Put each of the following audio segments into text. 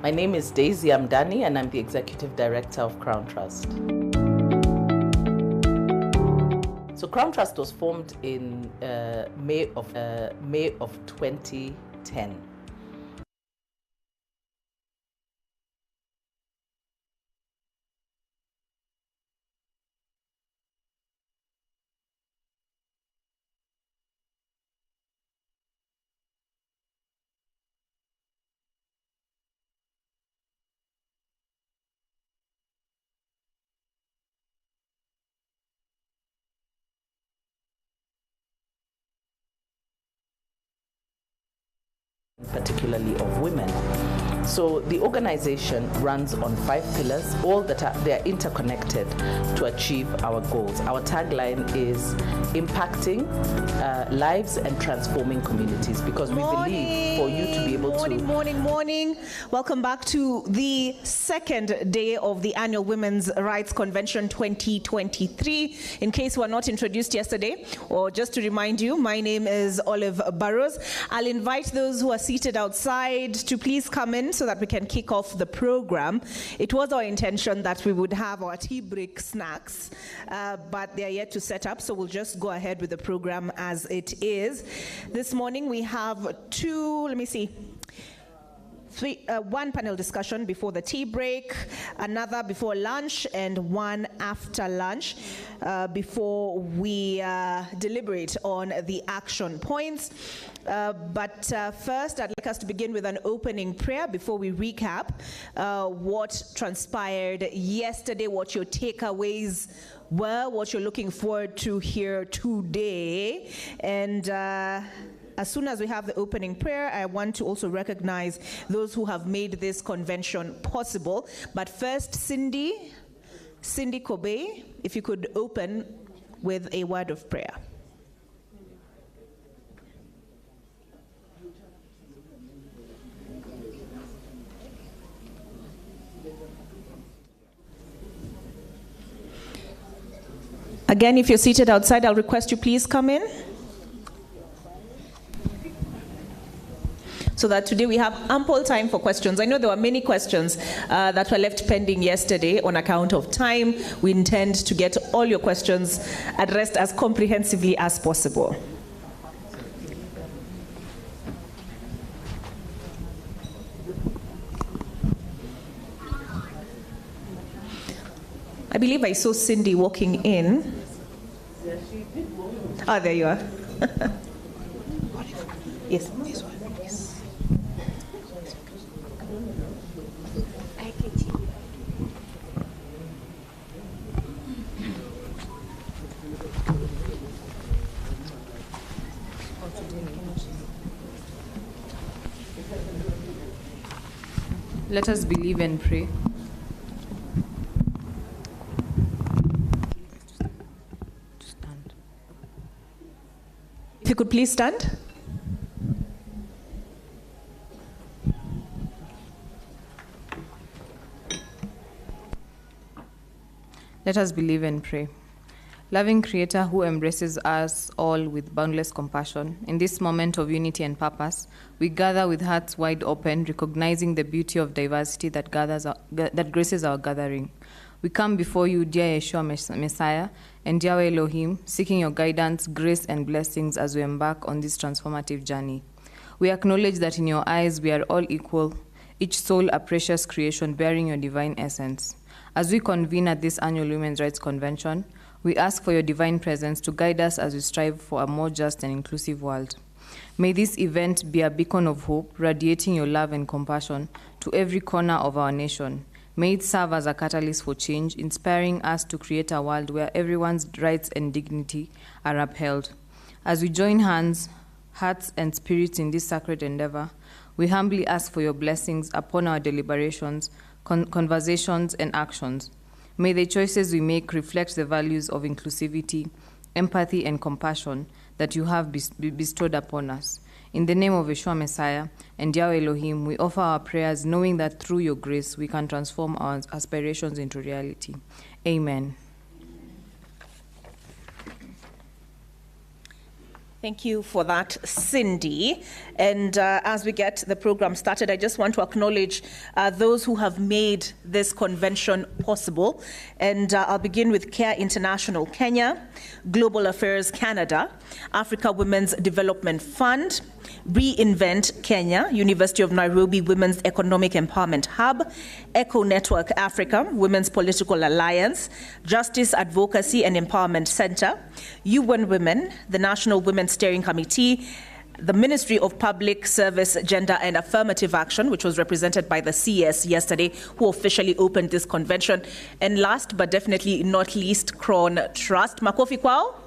My name is Daisy Amdani, and I'm the Executive Director of Crowne Trust. So Crowne Trust was formed in May of 2010. Particularly of women. So the organization runs on 5 pillars, all they are interconnected to achieve our goals. Our tagline is impacting lives and transforming communities, because we believe for you to be able to... Morning. Welcome back to the second day of the annual Women's Rights Convention 2023. In case we were not introduced yesterday, or just to remind you, my name is Olive Burrows. I'll invite those who are seated outside to please come in so that we can kick off the program. It was our intention that we would have our tea break snacks, but they are yet to set up, so we'll just go ahead with the program as it is. This morning we have one panel discussion before the tea break, another before lunch, and one after lunch before we deliberate on the action points. But first, I'd like us to begin with an opening prayer before we recap what transpired yesterday, what your takeaways were, what you're looking forward to here today. And as soon as we have the opening prayer, I want to also recognize those who have made this convention possible. But first, Cindy Kobe, if you could open with a word of prayer. Again, if you're seated outside, I'll request you please come in, so that today we have ample time for questions. I know there were many questions that were left pending yesterday on account of time. We intend to get all your questions addressed as comprehensively as possible. I believe I saw Cindy walking in. Yes, she did walk in. Oh, there you are. Yes. This one. Yes. I can see. Let us believe and pray. If you could please stand. Let us believe and pray. Loving Creator who embraces us all with boundless compassion, in this moment of unity and purpose, we gather with hearts wide open, recognizing the beauty of diversity that graces our gathering. We come before you, dear Yeshua Messiah, and Yahweh Elohim, seeking your guidance, grace, and blessings as we embark on this transformative journey. We acknowledge that in your eyes we are all equal, each soul a precious creation bearing your divine essence. As we convene at this annual Women's Rights Convention, we ask for your divine presence to guide us as we strive for a more just and inclusive world. May this event be a beacon of hope, radiating your love and compassion to every corner of our nation. May it serve as a catalyst for change, inspiring us to create a world where everyone's rights and dignity are upheld. As we join hands, hearts, and spirits in this sacred endeavor, we humbly ask for your blessings upon our deliberations, conversations, and actions. May the choices we make reflect the values of inclusivity, empathy, and compassion that you have bestowed upon us. In the name of Yeshua Messiah and Yahweh Elohim, we offer our prayers, knowing that through your grace we can transform our aspirations into reality. Amen. Thank you for that, Cindy. And as we get the program started, I just want to acknowledge those who have made this convention possible. And I'll begin with CARE International Kenya, Global Affairs Canada, Africa Women's Development Fund, Reinvent Kenya, University of Nairobi Women's Economic Empowerment Hub, Echo Network Africa, Women's Political Alliance, Justice Advocacy and Empowerment Center, UN Women, the National Women's Steering Committee, the Ministry of Public Service, Gender and Affirmative Action, which was represented by the CS yesterday, who officially opened this convention. And last but definitely not least, Crowne Trust. Makofi kwao.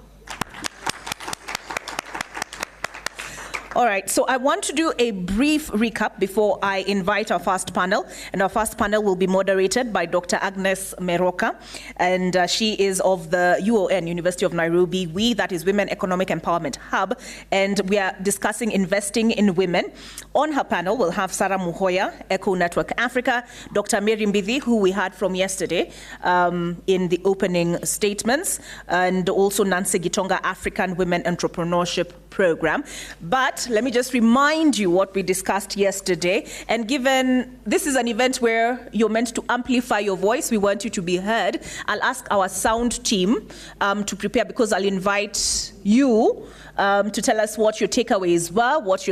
All right, so I want to do a brief recap before I invite our first panel. And our first panel will be moderated by Dr. Agnes Meroka. And she is of the UON, University of Nairobi, that is Women Economic Empowerment Hub. And we are discussing investing in women. On her panel, we'll have Sarah Muhoya, Echo Network Africa, Dr. Mary Mbithi, who we heard from yesterday in the opening statements, and also Nancy Gitonga, African Women Entrepreneurship Program. But let me just remind you what we discussed yesterday. And given this is an event where you're meant to amplify your voice, we want you to be heard. I'll ask our sound team to prepare, because I'll invite you to tell us what your takeaways were, what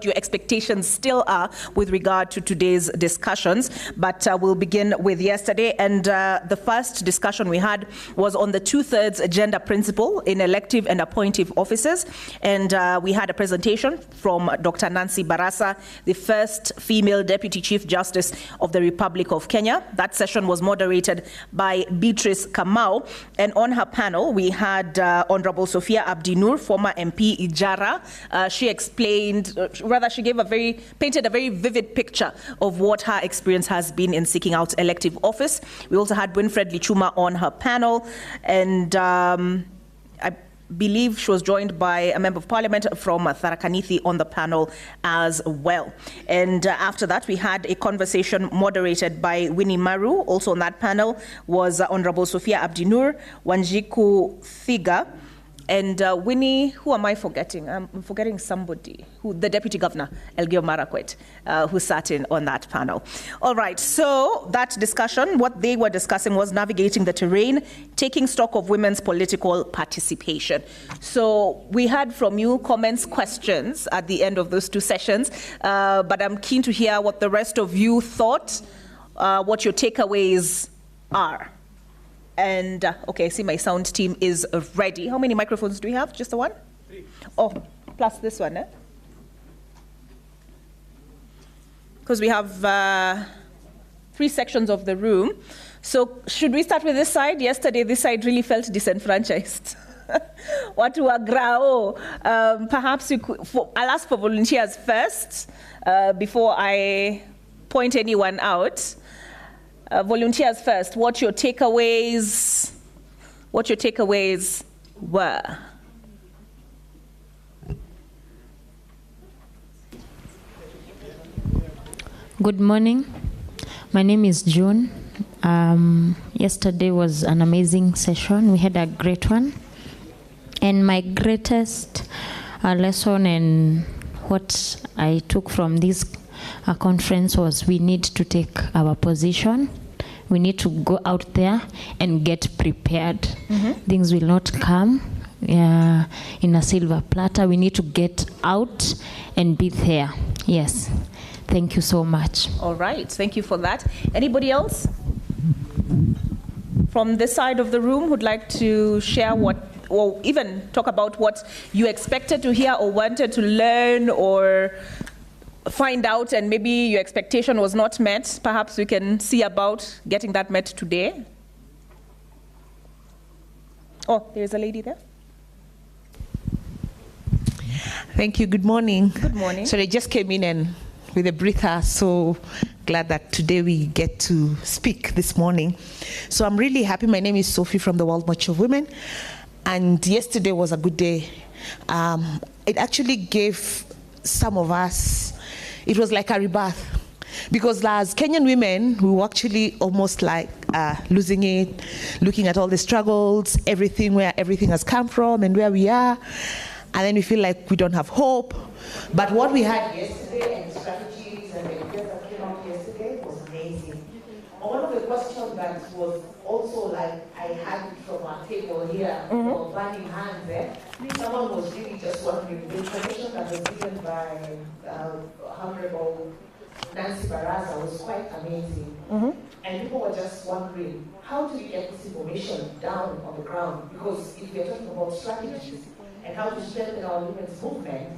your expectations still are with regard to today's discussions. But we'll begin with yesterday. And the first discussion we had was on the 2/3 gender principle in elective and appointive offices. And we had a presentation from Dr. Nancy Barasa, the first female Deputy Chief Justice of the Republic of Kenya. That session was moderated by Beatrice Kamau. And on her panel, we had Honorable Sophia Abdinur, former MP Ijara. She explained, she painted a very vivid picture of what her experience has been in seeking out elective office. We also had Winfred Lichuma on her panel, and I believe she was joined by a member of parliament from Tharaka Nithi on the panel as well. And after that, we had a conversation moderated by Winnie Maru. Also on that panel was Honorable Sophia Abdinur, Wanjiku Thiga, and Winnie, who am I forgetting? I'm forgetting somebody, the Deputy Governor, Elgeyo Marakwet, who sat in on that panel. All right, so that discussion, what they were discussing was navigating the terrain, taking stock of women's political participation. So we had from you comments, questions at the end of those two sessions, but I'm keen to hear what the rest of you thought, what your takeaways are. And, okay, I see my sound team is ready. How many microphones do we have? Just the one? 3. Oh, plus this one, eh? Because we have 3 sections of the room. So should we start with this side? Yesterday, this side really felt disenfranchised. Watu wa grao. Perhaps I'll ask for volunteers first before I point anyone out. Volunteers first, what your takeaways were. Good morning. My name is June. Yesterday was an amazing session. We had a great one. And my greatest lesson and what I took from this conference was we need to take our position. We need to go out there and get prepared. Mm-hmm. Things will not come in a silver platter. We need to get out and be there. Yes. Thank you so much. All right. Thank you for that. Anybody else from this side of the room who'd like to share or even talk about what you expected to hear or wanted to learn or find out, and maybe your expectation was not met? Perhaps we can see about getting that met today. Oh, there's a lady there. Thank you. Good morning. Good morning. So I just came in and with a breather, so glad that today we get to speak this morning. So I'm really happy. My name is Sophie from the World March of Women, and yesterday was a good day. It actually gave some of us, it was like a rebirth, because as Kenyan women, we were actually almost like losing it, looking at all the struggles, where everything has come from and where we are. and then we feel like we don't have hope. But what we had yesterday and strategies and the ideas that came out yesterday was amazing. And one of the questions that was also like I had from our table here, for burning hands there, someone was really just wondering the information that was given by Honorable Nancy Baraza was quite amazing. And people were just wondering, how do we get this information down on the ground? Because if we are talking about strategies and how to strengthen our women's movement,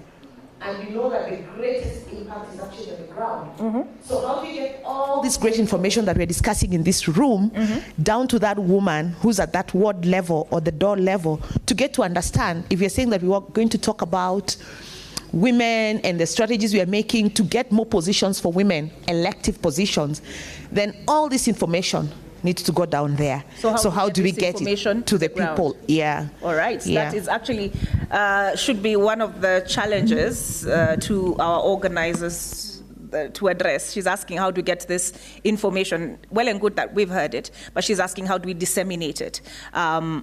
and we know that the greatest impact is actually on the ground. So how do you get all this great information that we're discussing in this room down to that woman who's at that ward level or the door level to get to understand, if you're saying that we are going to talk about women and the strategies we are making to get more positions for women, elective positions, then all this information needs to go down there. So how do we get it to the people? Yeah. All right. That is actually should be one of the challenges to our organizers to address. She's asking how to get this information. Well and good that we've heard it, but she's asking how do we disseminate it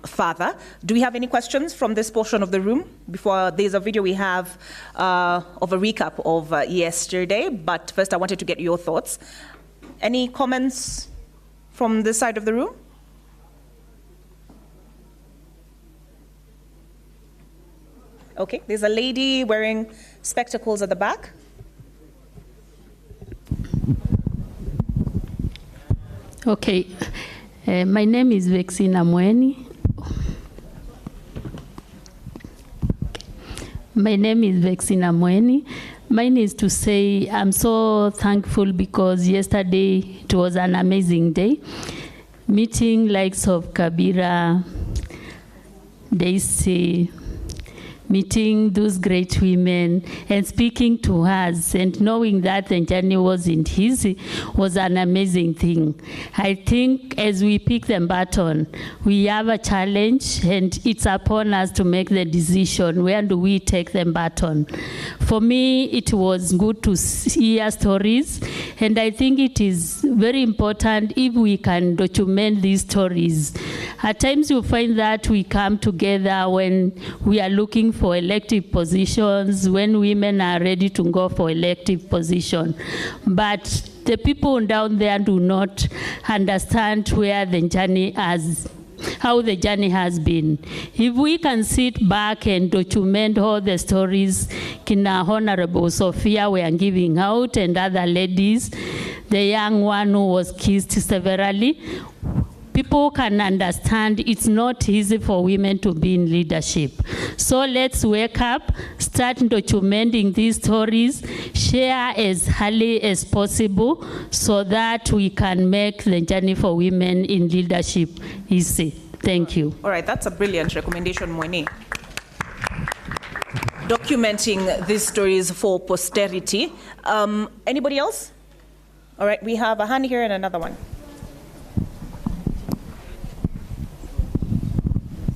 further. Do we have any questions from this portion of the room? Before, there's a video we have of a recap of yesterday, but first I wanted to get your thoughts. Any comments from this side of the room? Okay, there's a lady wearing spectacles at the back. Okay, my name is Vexina Mweni. My name is Vexina Mweni. Mine is to say I'm so thankful because yesterday it was an amazing day. Meeting likes of Kabira, Daisy, meeting those great women and speaking to us and knowing that the journey wasn't easy was an amazing thing. I think as we pick the baton, we have a challenge and it's upon us to make the decision. Where do we take the baton? For me, it was good to hear stories, and I think it is very important if we can document these stories. At times you find that we come together when we are looking for elective positions, when women are ready to go for elective position. But the people down there do not understand where the journey has, how the journey has been. If we can sit back and document all the stories Kina Honorable Sophia were giving out and other ladies, the young one who was kissed severally, people can understand it's not easy for women to be in leadership. So let's wake up, start documenting these stories, share as early as possible so that we can make the journey for women in leadership easy. Thank you. All right, that's a brilliant recommendation, Mweni. Documenting these stories for posterity. Anybody else? All right, we have a hand here and another one.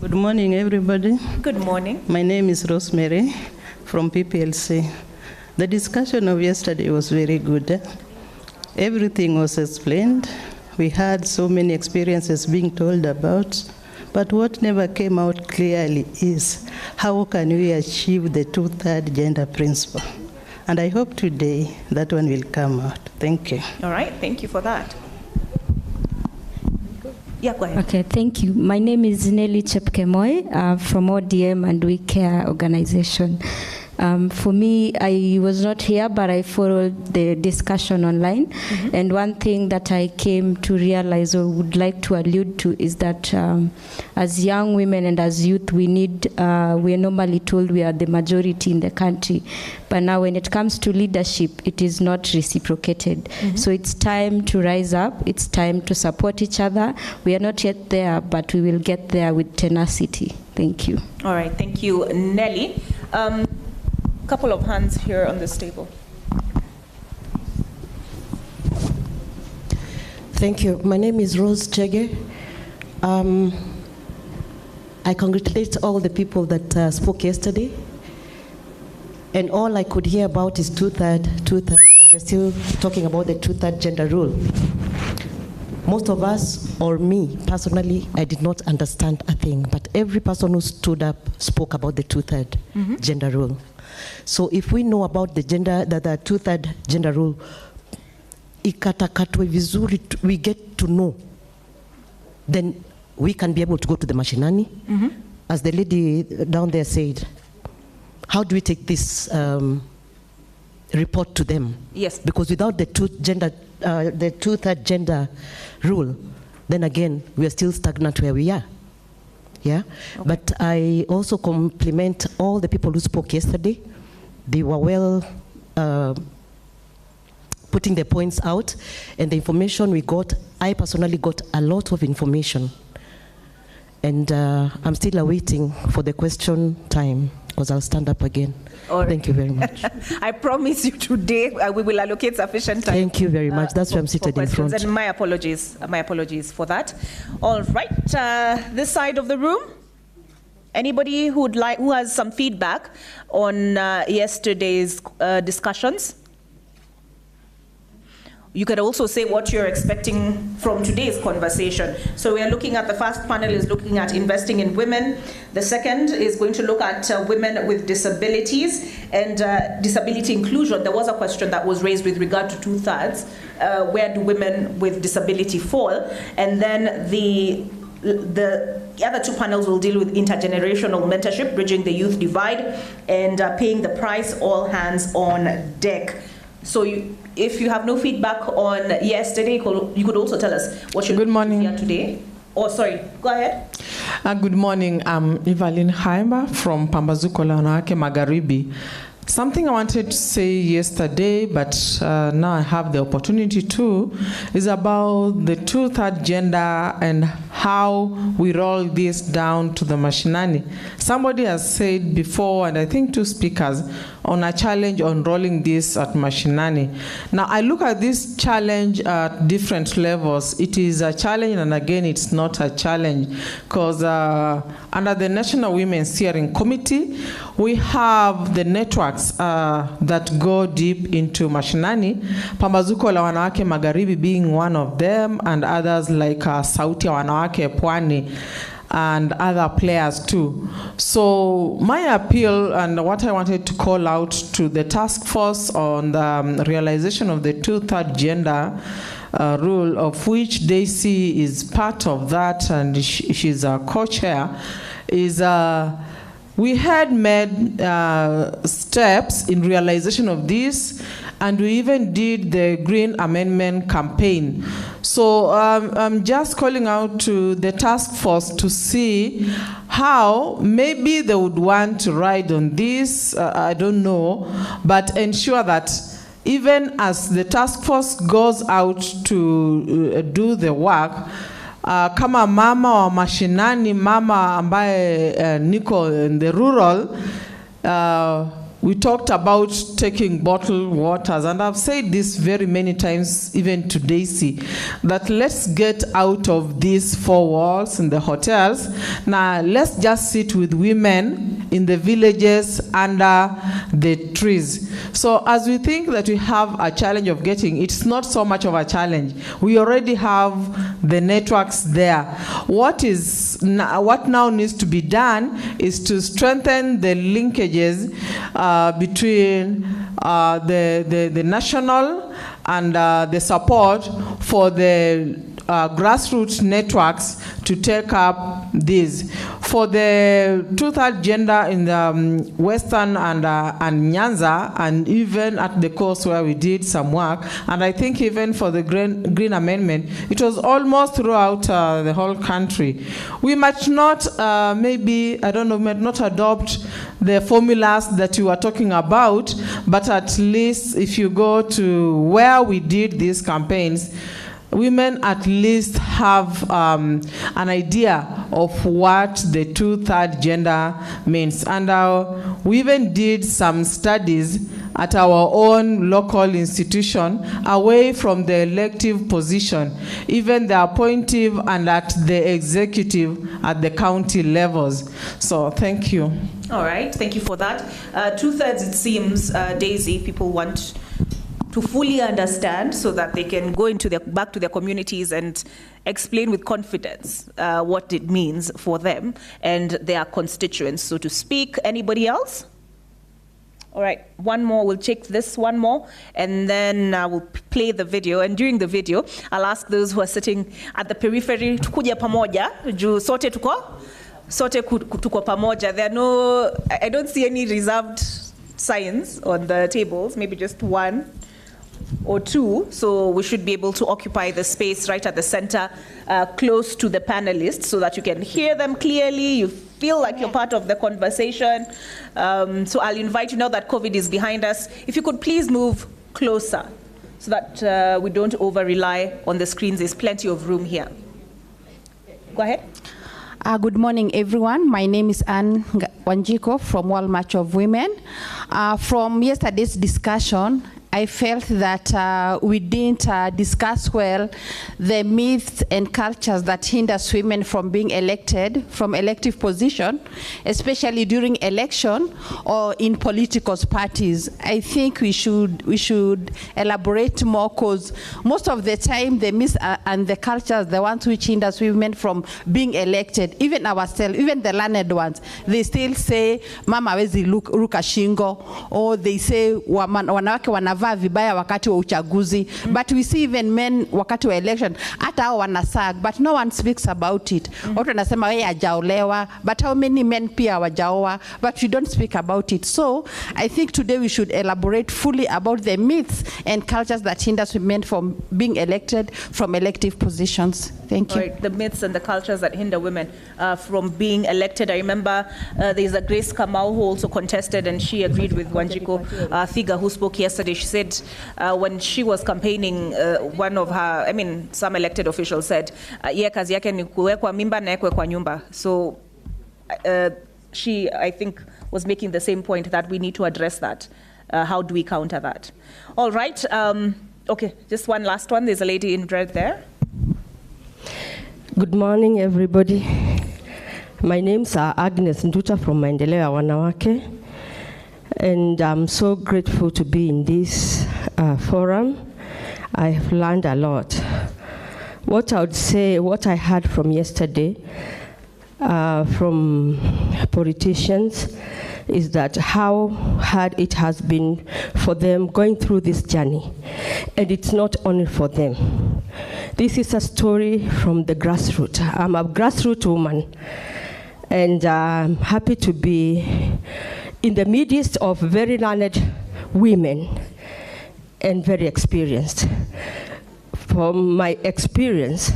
Good morning, everybody. Good morning. My name is Rosemary from PPLC. The discussion of yesterday was very good. Everything was explained. We had so many experiences being told about, but what never came out clearly is how can we achieve the 2/3 gender principle? And I hope today that one will come out. Thank you. All right, thank you for that. Yeah, go ahead. Okay, thank you. My name is Nelly Chepkemoy from ODM and We Care organization. For me, I was not here, but I followed the discussion online. And one thing that I came to realize or would like to allude to is that as young women and as youth, we are normally told we are the majority in the country. But now when it comes to leadership, it is not reciprocated. So it's time to rise up. It's time to support each other. We are not yet there, but we will get there with tenacity. Thank you. All right, thank you, Nelly. Couple of hands here on this table. Thank you. My name is Rose Chege. I congratulate all the people that spoke yesterday. And all I could hear about is 2/3. We're still talking about the 2/3 gender rule. most of us, or me personally, I did not understand a thing. But every person who stood up spoke about the two-third gender rule. So if we know about the two-third gender rule, ikatakatwe vizuri, we get to know, then we can be able to go to the mashinani. As the lady down there said, how do we take this report to them? Yes. Because without the two-third gender rule, then again, we are still stagnant where we are. Yeah? Okay. But I also compliment all the people who spoke yesterday. They were well putting their points out, and the information we got, I personally got a lot of information. And I'm still awaiting for the question time, because I'll stand up again. All right. Thank you very much. I promise you today we will allocate sufficient time. Thank you very much. That's why I'm seated in front. And my apologies for that. All right, this side of the room. Anybody who has some feedback on yesterday's discussions? You could also say what you're expecting from today's conversation. So we are looking at, the first panel is looking at investing in women. The second is going to look at women with disabilities and disability inclusion. There was a question that was raised with regard to two-thirds. Where do women with disability fall? And then the other two panels will deal with intergenerational mentorship, bridging the youth divide, and paying the price, all hands on deck. So if you have no feedback on yesterday, you could also tell us what you're looking here today. Oh, sorry, go ahead. Good morning, I'm Evelyn Haimba from Pambazuko la Wanawake Magharibi. Something I wanted to say yesterday, but now I have the opportunity to, is about the two-third gender and how we roll this down to the mashinani. Somebody has said before, and I think two speakers, on a challenge on rolling this at mashinani. Now, I look at this challenge at different levels. It is a challenge, and again, it's not a challenge, because under the National Women's Steering Committee, we have the networks that go deep into mashinani, Pambazuko la Wanawake Magharibi being one of them, and others like Sauti ya Wanawake Pwani, and other players too. So my appeal, and what I wanted to call out to the task force on the realization of the two-third gender rule, of which Daisy is part of that, and she's a co-chair, is we had made steps in realization of this, and we even did the Green Amendment campaign. So I'm just calling out to the task force to see how maybe they would want to ride on this, I don't know, but ensure that even as the task force goes out to do the work, kama mama wa mashinani, mama ambaye niko in the rural, we talked about taking bottled waters, and I've said this very many times, even to Daisy, that let's get out of these four walls in the hotels. Now, let's just sit with women in the villages under the trees. So as we think that we have a challenge of getting, it's not so much of a challenge. We already have the networks there. What now needs to be done is to strengthen the linkages between the national and the support for the grassroots networks to take up this. For the two-third gender in the Western and Nyanza, and even at the coast where we did some work, and I think even for the Green Amendment, it was almost throughout the whole country. We might not, maybe, I don't know, might not adopt the formulas that you were talking about, but at least if you go to where we did these campaigns, women at least have an idea of what the two-third gender means. And we even did some studies at our own local institution, away from the elective position, even the appointive and at the executive at the county levels. So thank you. All right, thank you for that. Two-thirds, it seems, Daisy, people want to fully understand so that they can go into back to their communities and explain with confidence what it means for them and their constituents, so to speak. Anybody else? All right, one more. We'll check this one more, and then we'll play the video. And during the video, I'll ask those who are sitting at the periphery, tukuja pamoja, juu sote tuko pamoja. I don't see any reserved signs on the tables, maybe just one or two, so we should be able to occupy the space right at the center, close to the panelists, so that you can hear them clearly, you feel like you're part of the conversation. So I'll invite you, now that COVID is behind us, if you could please move closer so that we don't over-rely on the screens. There's plenty of room here. Go ahead. Good morning, everyone. My name is Anne Wanjiko from World March of Women. From yesterday's discussion, I felt that we didn't discuss well the myths and cultures that hinders women from being elected from elective position, especially during election or in political parties. I think we should elaborate more, because most of the time the myths and the cultures, the ones which hinders women from being elected, even ourselves, even the learned ones, they still say mama hawezi ruka shingo, or they say wanawake wanavaa vibaya wakati wa uchaguzi. But we see even men wakati wa election hata hao wanasag, but no one speaks about it. Watu wanasema wewe hajaolewa, but how many men pia hawajaoa, but we don't speak about it. So I think today we should elaborate fully about the myths and cultures that hinders women from being elected from elective positions. Thank you. Right, the myths and the cultures that hinder women from being elected. I remember there's a Grace Kamau who also contested, and she agreed with Wanjiko Thiga, who spoke yesterday. She said when she was campaigning, one of her, some elected officials said, ye kazi yake ni kuwekwa mimba na ekwe kwa nyumba. So she, I think, was making the same point that we need to address that. How do we counter that? All right, okay, just one last one. There's a lady in red there. Good morning, everybody. My name's Agnes Nduta from Maendeleo ya Wanawake, and I'm so grateful to be in this forum. I have learned a lot. What I would say, what I heard from yesterday from politicians, is that how hard it has been for them going through this journey. And it's not only for them. This is a story from the grassroots. I'm a grassroots woman, and I'm happy to be in the midst of very learned women and very experienced. From my experience,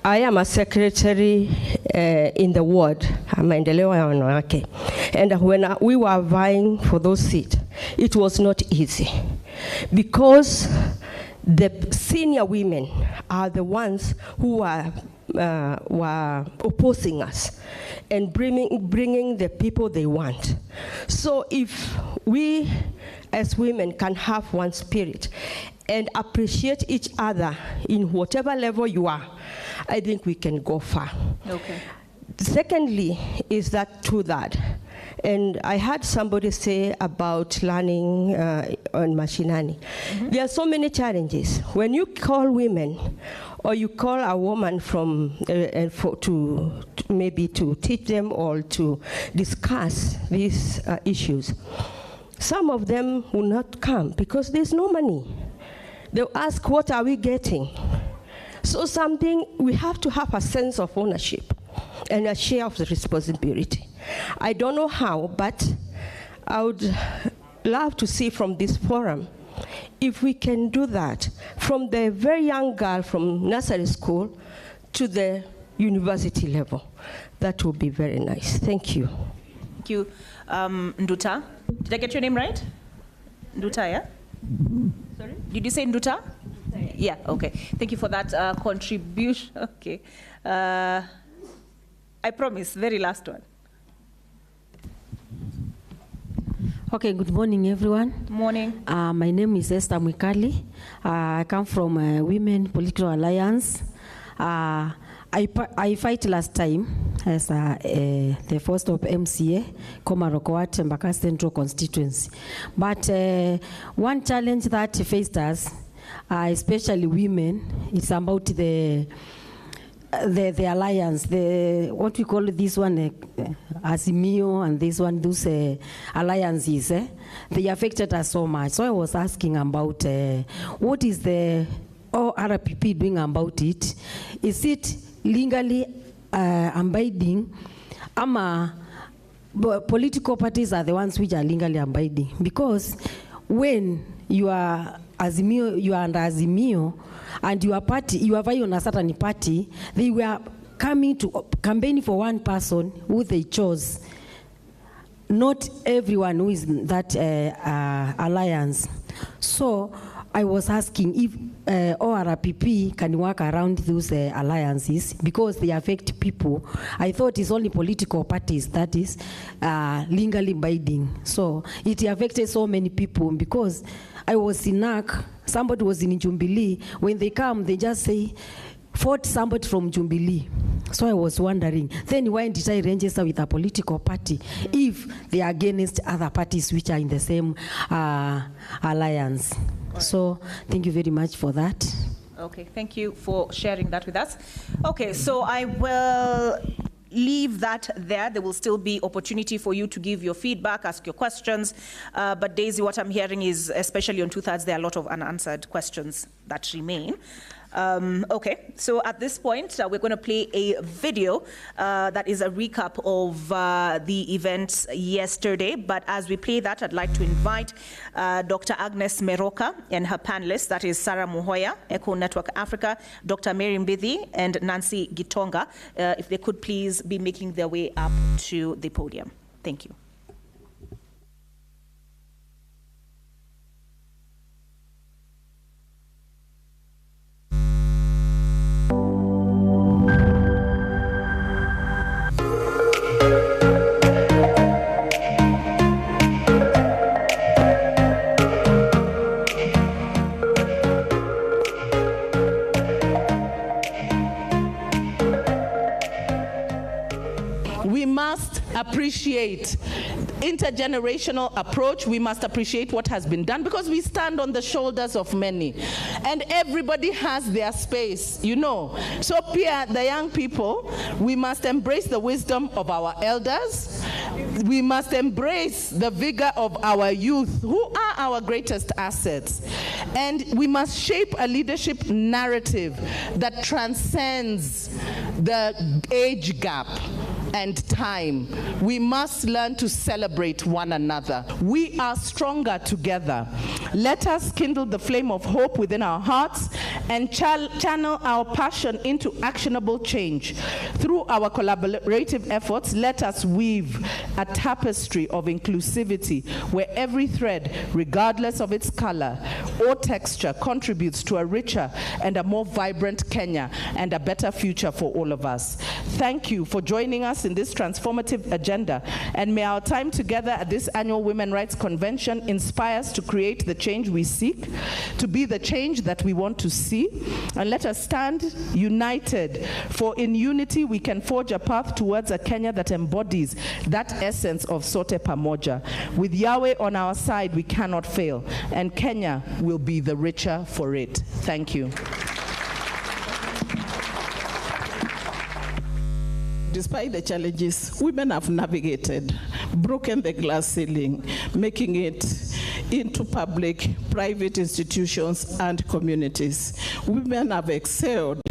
I am a secretary in the ward, Maendeleo ya Wanawake. And when we were vying for those seats, it was not easy, because the senior women are the ones who were opposing us and bringing the people they want. So if we as women can have one spirit and appreciate each other in whatever level you are, I think we can go far. Okay. Secondly, is that true that? And I heard somebody say about learning on mashinani. There are so many challenges. When you call women, or you call a woman from to maybe to teach them or to discuss these issues, some of them will not come because there's no money. They'll ask, what are we getting? So we have to have a sense of ownership and a share of the responsibility. I don't know how, but I would love to see from this forum if we can do that from the very young girl from nursery school to the university level. That would be very nice. Thank you. Thank you. Nduta, did I get your name right? Nduta, yeah? Sorry? Did you say Nduta? Yeah, okay. Thank you for that contribution. Okay. I promise, very last one. Okay, good morning, everyone. Morning. My name is Esther Mwikali. I come from Women Political Alliance. I fight last time as the first of MCA, Komarokowat, Mbaka Central Constituency. But one challenge that faced us, especially women, is about the alliance, what we call this one, Azimio, and this one, those alliances, they affected us so much. So I was asking about what is the RPP doing about it? Is it legally abiding? Political parties are the ones which are legally abiding, because when you are Azimio, you are under Azimio, and your party, you are on a certain party, they were coming to campaign for one person who they chose. Not everyone who is in that alliance. So I was asking if ORPP can work around those alliances, because they affect people. I thought it's only political parties that is legally binding. So it affected so many people, because I was in NAC, somebody was in Jubilee. When they come, they just say, fought somebody from Jubilee. So I was wondering, then why did I register with a political party if they are against other parties which are in the same alliance? So thank you very much for that. Okay, thank you for sharing that with us. Okay, so I will leave that there. There will still be opportunity for you to give your feedback, ask your questions. But Daisy, what I'm hearing is, especially on two-thirds, there are a lot of unanswered questions that remain. Okay, so at this point, we're going to play a video that is a recap of the events yesterday. But as we play that, I'd like to invite Dr. Agnes Meroka and her panelists, that is Sarah Muhoya, Echo Network Africa, Dr. Mary Mbidhi, and Nancy Gitonga, if they could please be making their way up to the podium. Thank you. We must appreciate intergenerational approach. We must appreciate what has been done, because we stand on the shoulders of many, and everybody has their space, you know. So Pia, the young people, we must embrace the wisdom of our elders. We must embrace the vigor of our youth, who are our greatest assets. And we must shape a leadership narrative that transcends the age gap and time. We must learn to celebrate one another. We are stronger together. Let us kindle the flame of hope within our hearts and channel our passion into actionable change. Through our collaborative efforts, let us weave a tapestry of inclusivity where every thread, regardless of its color or texture, contributes to a richer and a more vibrant Kenya and a better future for all of us. Thank you for joining us in this transformative agenda, and may our time together at this annual Women's Rights Convention inspire us to create the change we seek, to be the change that we want to see, and let us stand united, for in unity we can forge a path towards a Kenya that embodies that essence of Sote Pamoja. With Yahweh on our side, we cannot fail, and Kenya will be the richer for it. Thank you. Despite the challenges, women have navigated, broken the glass ceiling, making it into public, private institutions and communities. Women have excelled,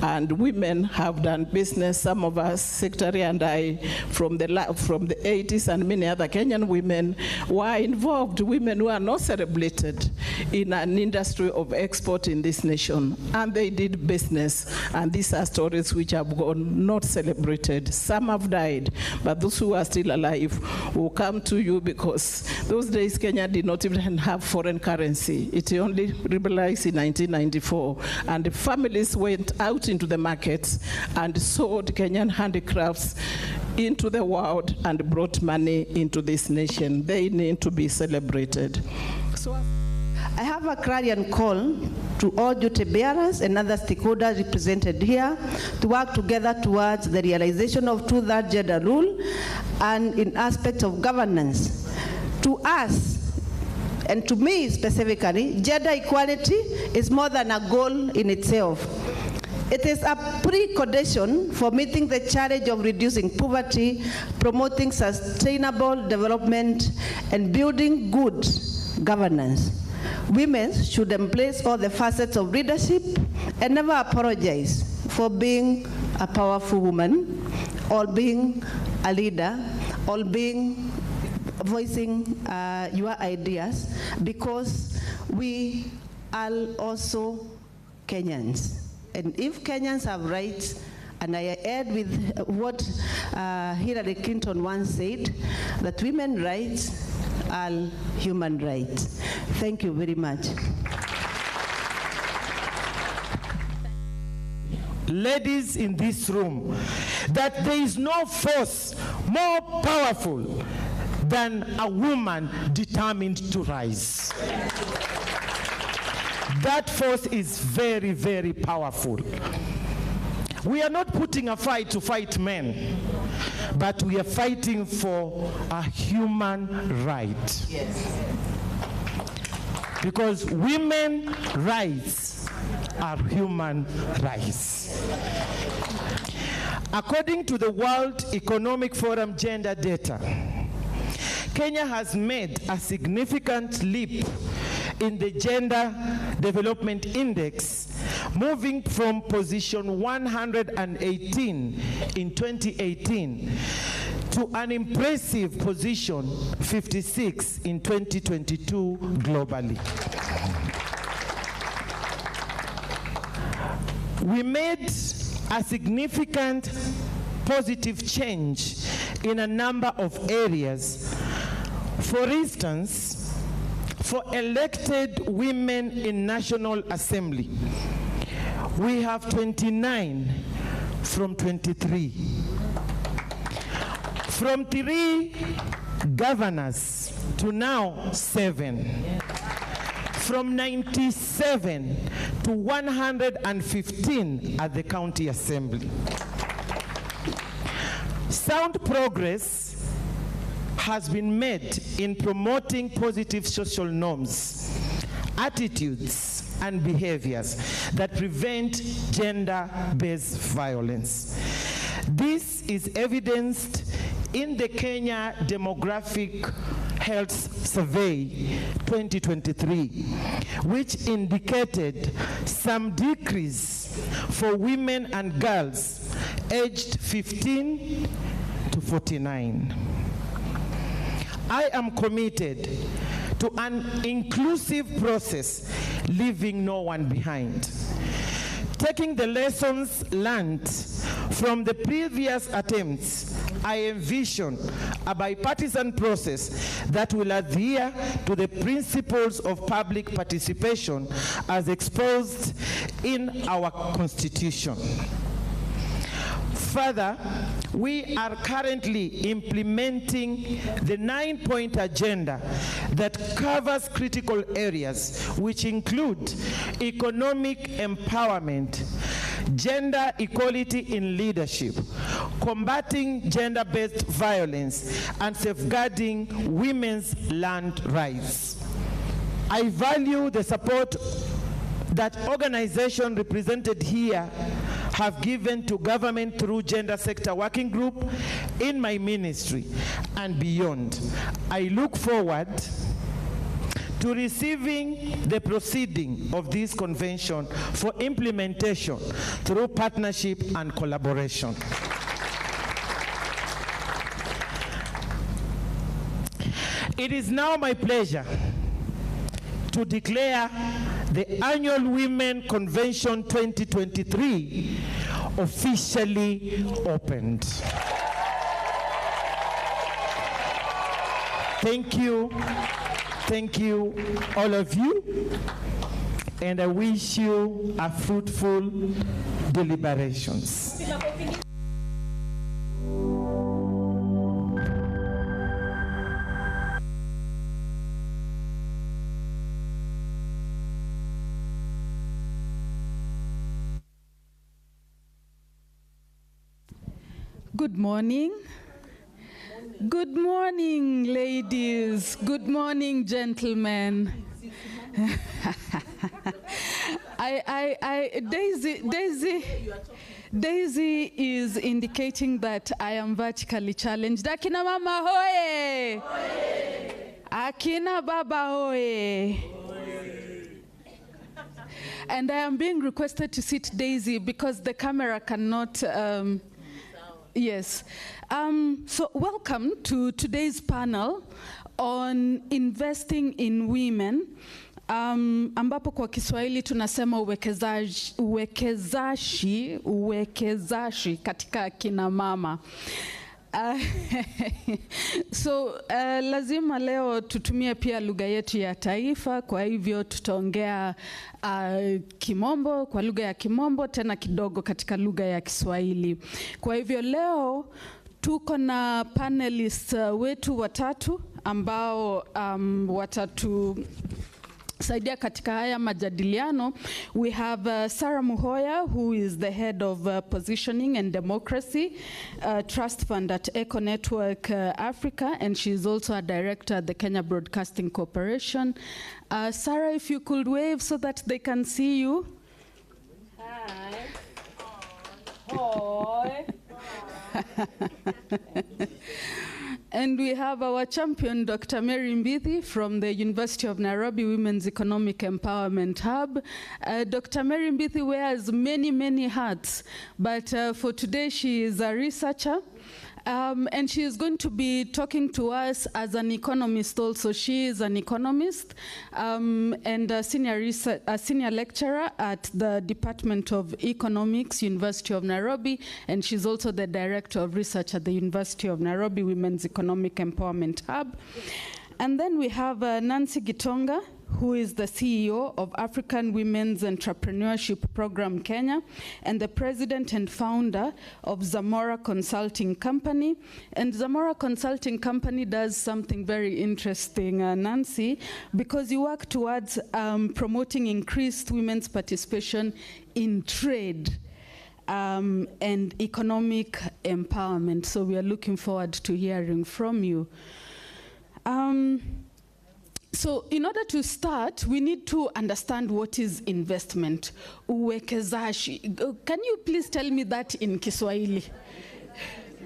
and women have done business. Some of us, Secretary and I, from the 80s, and many other Kenyan women were involved, women who are not celebrated in an industry of export in this nation. And they did business, and these are stories which have gone not celebrated. Some have died, but those who are still alive will come to you, because those days Kenya did not even have foreign currency. It only liberalized in 1994, and the families went out into the markets and sold Kenyan handicrafts into the world and brought money into this nation. They need to be celebrated. So I have a clarion call to all duty bearers and other stakeholders represented here to work together towards the realization of two-third gender rule and in aspects of governance. To us, and to me specifically, gender equality is more than a goal in itself. It is a precondition for meeting the challenge of reducing poverty, promoting sustainable development, and building good governance. Women should embrace all the facets of leadership and never apologize for being a powerful woman, or being a leader, or voicing your ideas, because we are also Kenyans. And if Kenyans have rights, and I add with what Hillary Clinton once said, that women's rights are human rights. Thank you very much. Ladies in this room, that there is no force more powerful than a woman determined to rise. That force is very, very powerful. We are not putting a fight to fight men, but we are fighting for a human right. Yes. Because women's rights are human rights. According to the World Economic Forum gender data, Kenya has made a significant leap in the Gender Development Index, moving from position 118 in 2018 to an impressive position 56 in 2022 globally. We made a significant positive change in a number of areas. For instance, for elected women in National Assembly, we have 29 from 23. From 3 governors to now 7. From 97 to 115 at the county assembly. Sound progress has been made in promoting positive social norms, attitudes, and behaviors that prevent gender-based violence. This is evidenced in the Kenya Demographic Health Survey 2023, which indicated some decrease for women and girls aged 15 to 49. I am committed to an inclusive process, leaving no one behind. Taking the lessons learned from the previous attempts, I envision a bipartisan process that will adhere to the principles of public participation as exposed in our Constitution. Further, we are currently implementing the 9-point agenda that covers critical areas, which include economic empowerment, gender equality in leadership, combating gender-based violence, and safeguarding women's land rights. I value the support that organizations represented here have given to government through Gender Sector Working Group in my ministry and beyond. I look forward to receiving the proceeding of this convention for implementation through partnership and collaboration. It is now my pleasure to declare the Annual Women Convention 2023 officially opened. Thank you, all of you, and I wish you a fruitful deliberations. Good morning. Good morning, ladies. Good morning, gentlemen. Daisy is indicating that I am vertically challenged. Akina mama hoye! Akina baba hoye! And I am being requested to sit Daisy because the camera cannot. Yes. So welcome to today's panel on investing in women. Ambapo kwa Kiswahili tunasema uwekezashi katika kina mama. So lazima leo tutumie pia lugha yetu ya taifa, kwa hivyo tutaongea Kimombo, kwa lugha ya Kimombo, tena kidogo katika lugha ya Kiswahili. Kwa hivyo leo tuko na panelists wetu watatu ambao saidia katika haya majadiliano. We have Sarah Muhoya, who is the head of positioning and democracy trust fund at Eco Network Africa, and she is also a director at the Kenya Broadcasting Corporation. Sarah, if you could wave so that they can see you. Hi. Hi. And we have our champion, Dr. Mary Mbithi from the University of Nairobi Women's Economic Empowerment Hub. Dr. Mary Mbithi wears many, many hats, but for today she is a researcher. And she is going to be talking to us as an economist also. She is an economist and a senior lecturer at the Department of Economics, University of Nairobi, and she's also the director of research at the University of Nairobi Women's Economic Empowerment Hub. And then we have Nancy Gitonga, who is the CEO of African Women's Entrepreneurship Program Kenya and the president and founder of Zamora Consulting Company. And Zamora Consulting Company does something very interesting, Nancy, because you work towards promoting increased women's participation in trade and economic empowerment. So we are looking forward to hearing from you. So in order to start, we need to understand what is investment. Uwekezaji. Can you please tell me that in Kiswahili?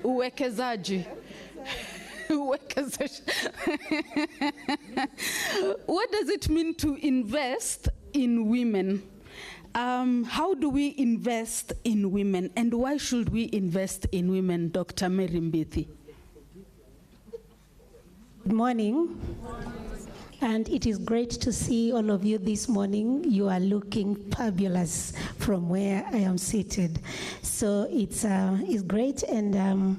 Uwekezaji. Uwekezaji. What does it mean to invest in women? How do we invest in women, and why should we invest in women, Dr. Mary Mbithi? Good morning. And it is great to see all of you this morning. You are looking fabulous from where I am seated. So it's great. And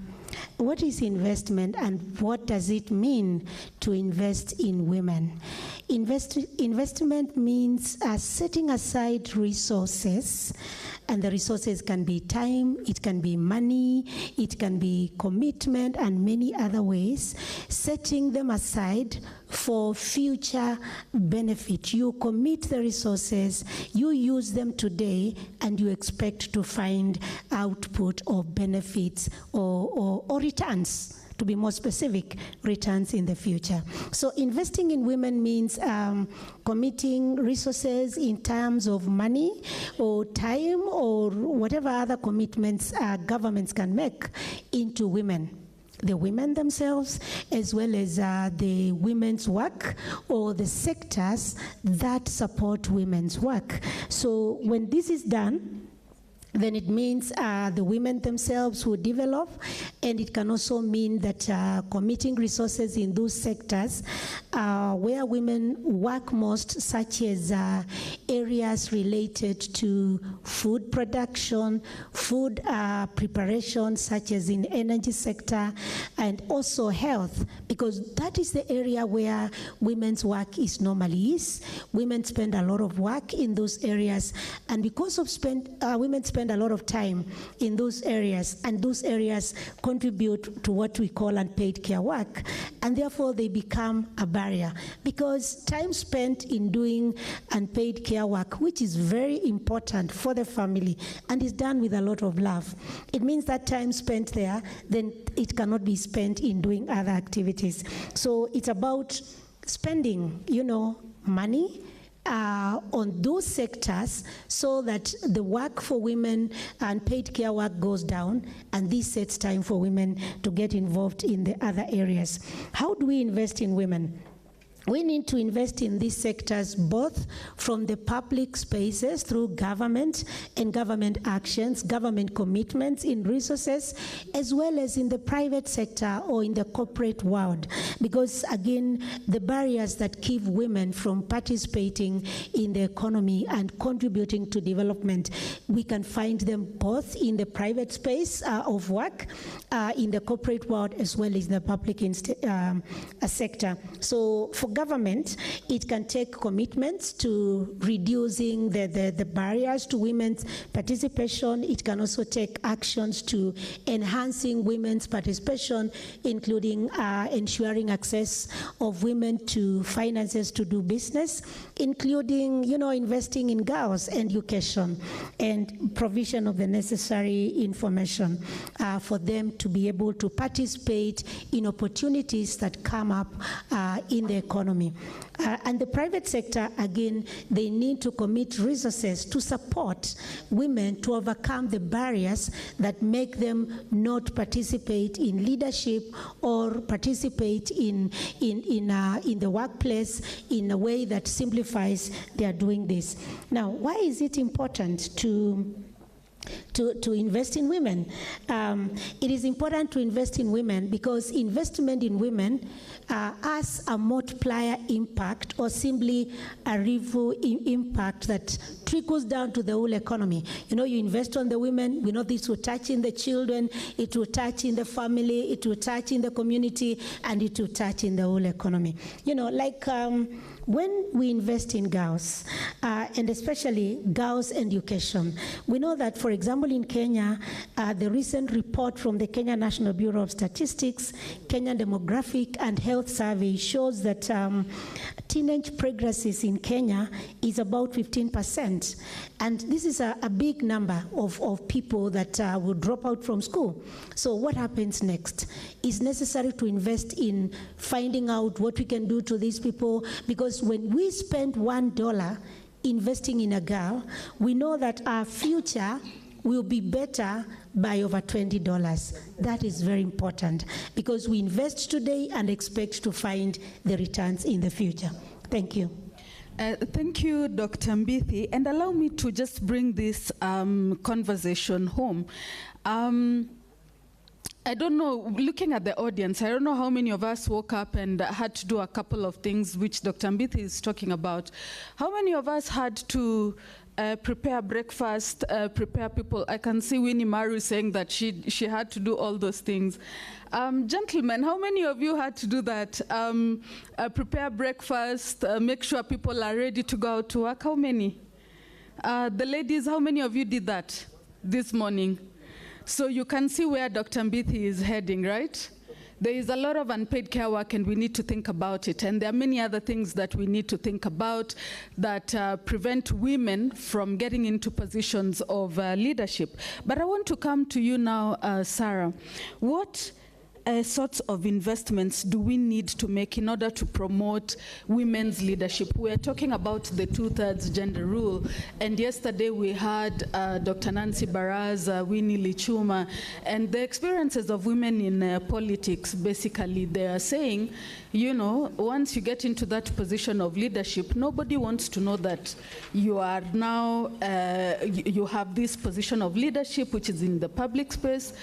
what is investment, and what does it mean to invest in women? Investment means setting aside resources, and the resources can be time, it can be money, it can be commitment, and many other ways. Setting them aside for future benefit. You commit the resources, you use them today, and you expect to find output or benefits or returns. To be more specific, returns in the future. So investing in women means committing resources in terms of money or time or whatever other commitments governments can make into women. The women themselves, as well as the women's work or the sectors that support women's work. So when this is done, then it means the women themselves will develop, and it can also mean that committing resources in those sectors where women work most, such as areas related to food production, food preparation, such as in energy sector, and also health, because that is the area where women's work is normally is. Women spend a lot of work in those areas, and because of women spend a lot of time in those areas, and those areas contribute to what we call unpaid care work, and therefore they become a barrier, because time spent in doing unpaid care work, which is very important for the family and is done with a lot of love, it means that time spent there, then it cannot be spent in doing other activities. So it's about spending, money on those sectors so that the work for women and paid care work goes down, and this sets time for women to get involved in the other areas. How do we invest in women? We need to invest in these sectors both from the public spaces through government and government actions, government commitments in resources, as well as in the private sector or in the corporate world. Because again, the barriers that keep women from participating in the economy and contributing to development, we can find them both in the private space of work, in the corporate world, as well as the public sector. So for government, it can take commitments to reducing the barriers to women's participation. It can also take actions to enhancing women's participation, including ensuring access of women to finances to do business, including, investing in girls' education and provision of the necessary information for them to be able to participate in opportunities that come up in the economy. And the private sector, again, they need to commit resources to support women to overcome the barriers that make them not participate in leadership or participate in the workplace in a way that simplifies their doing this. Now, why is it important to invest in women? It is important to invest in women because investment in women has a multiplier impact, or simply a ripple impact that trickles down to the whole economy. You invest on the women, we know this will touch in the children, it will touch in the family, it will touch in the community, and it will touch in the whole economy. When we invest in girls, and especially girls' education, we know that, for example, in Kenya, the recent report from the Kenya National Bureau of Statistics, Kenya Demographic and Health Survey shows that teenage pregnancies in Kenya is about 15%. And this is a big number of people that will drop out from school. So what happens next? It's necessary to invest in finding out what we can do to these people, because when we spend $1 investing in a girl, we know that our future will be better by over $20. That is very important, because we invest today and expect to find the returns in the future. Thank you. Thank you, Dr. Mbithi. And allow me to just bring this conversation home. I don't know, looking at the audience, I don't know how many of us woke up and had to do a couple of things which Dr. Mbithi is talking about. How many of us had to prepare breakfast, prepare people? I can see Winnie Maru saying that she had to do all those things. Gentlemen, how many of you had to do that? Prepare breakfast, make sure people are ready to go out to work? How many? The ladies, how many of you did that this morning? So you can see where Dr. Mbithi is heading, right? There is a lot of unpaid care work, and we need to think about it. And there are many other things that we need to think about that prevent women from getting into positions of leadership. But I want to come to you now, Sarah. What sorts of investments do we need to make in order to promote women's leadership? We're talking about the 2/3 gender rule, and yesterday we had Dr. Nancy Baraza, Winnie Lichuma, and the experiences of women in politics. Basically, they are saying, once you get into that position of leadership, nobody wants to know that you are now, you have this position of leadership, which is in the public space,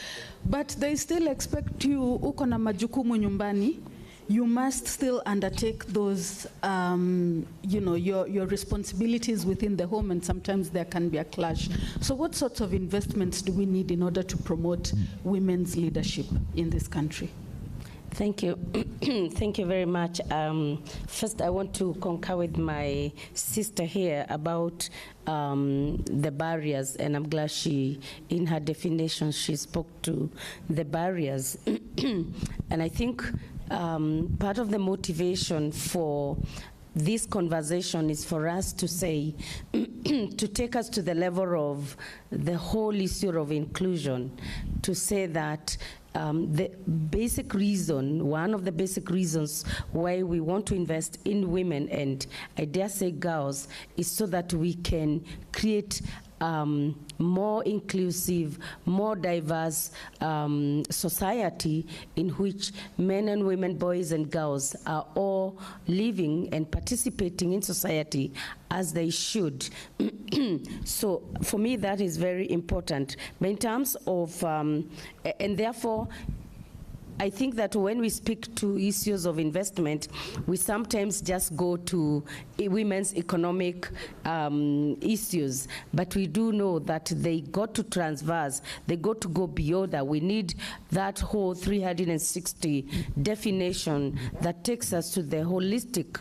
but they still expect you, uko na majukumu nyumbani, you must still undertake those, your responsibilities within the home, and sometimes there can be a clash. So what sorts of investments do we need in order to promote women's leadership in this country? Thank you. Thank you very much. First, I want to concur with my sister here about the barriers, and I'm glad in her definition, she spoke to the barriers. And I think part of the motivation for this conversation is for us to say, to take us to the level of the whole issue of inclusion, to say that the basic reason, one of the basic reasons why we want to invest in women, and I dare say girls, is so that we can create more inclusive, more diverse society in which men and women, boys and girls are all living and participating in society as they should. So for me, that is very important. But in terms of, and therefore, I think that when we speak to issues of investment, we sometimes just go to women's economic issues, but we do know that they got to transverse, they got to go beyond that. We need that whole 360 definition that takes us to the holistic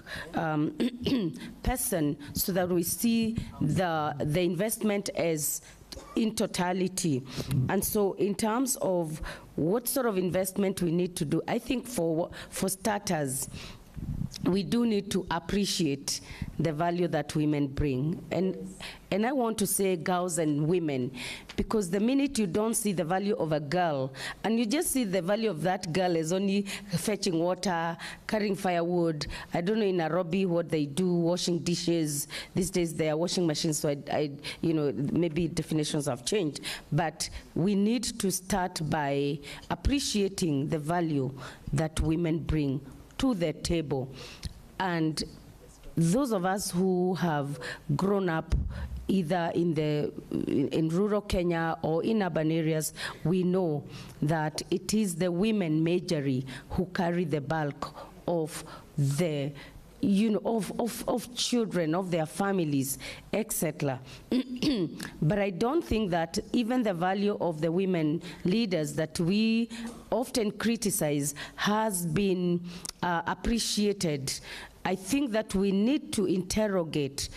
person, so that we see the investment as in totality. And so in terms of what sort of investment we need to do, I think for starters, we do need to appreciate the value that women bring. And I want to say girls and women, because the minute you don't see the value of a girl, and you just see the value of that girl as only fetching water, carrying firewood, I don't know in Nairobi what they do, washing dishes. These days they are washing machines, so you know, maybe definitions have changed. But we need to start by appreciating the value that women bring to the table. And those of us who have grown up either in rural Kenya or in urban areas, we know that it is the women majorly who carry the bulk of the, you know, of children, of their families, etc. But I don't think that even the value of the women leaders that we often criticize has been appreciated. I think that we need to interrogate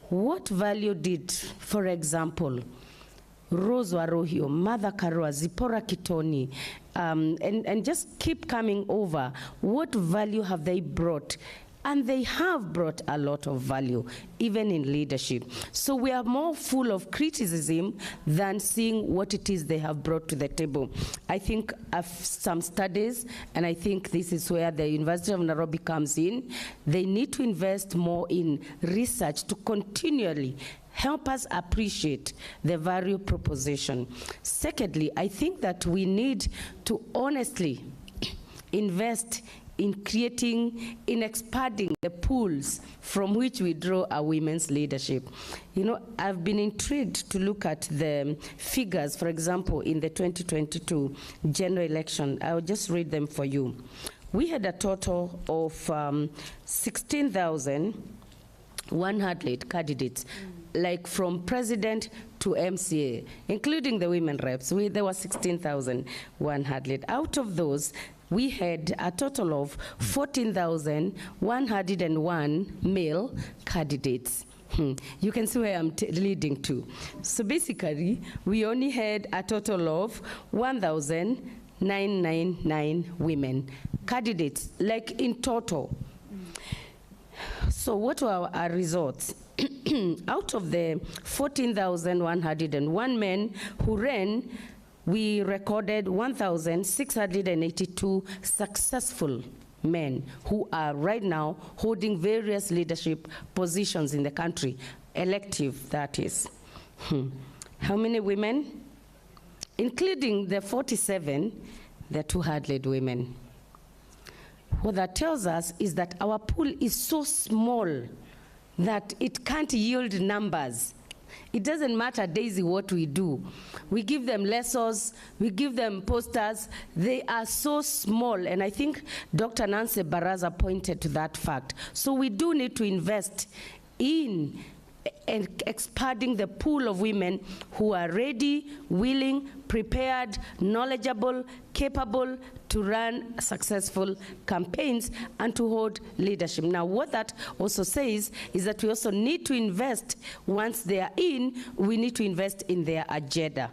what value did, for example, Rose Warohio, Mother Karua, Zipporah Kitoni, and just keep coming over. What value have they brought? And they have brought a lot of value, even in leadership. So we are more full of criticism than seeing what it is they have brought to the table. I think of some studies, and I think this is where the University of Nairobi comes in, they need to invest more in research to continually help us appreciate the value proposition. Secondly, I think that we need to honestly invest in creating, in expanding the pools from which we draw our women's leadership. You know, I've been intrigued to look at the figures, for example, in the 2022 general election. I'll just read them for you. We had a total of 16,100 candidates, like from president to MCA, including the women reps. There were 16,100. Out of those, we had a total of 14,101 male candidates. You can see where I'm leading to. So basically, we only had a total of 1,999 women candidates, like in total. So what were our results? Out of the 14,101 men who ran, we recorded 1,682 successful men who are right now holding various leadership positions in the country, elective, that is. How many women? Including the 47, the 200 women. What that tells us is that our pool is so small that it can't yield numbers. It doesn't matter, Daisy, what we do. We give them lessons, we give them posters. They are so small, and I think Dr. Nancy Baraza pointed to that fact. So we do need to invest in and expanding the pool of women who are ready, willing, prepared, knowledgeable, capable to run successful campaigns and to hold leadership. Now, what that also says is that we also need to invest, once they are in, we need to invest in their agenda.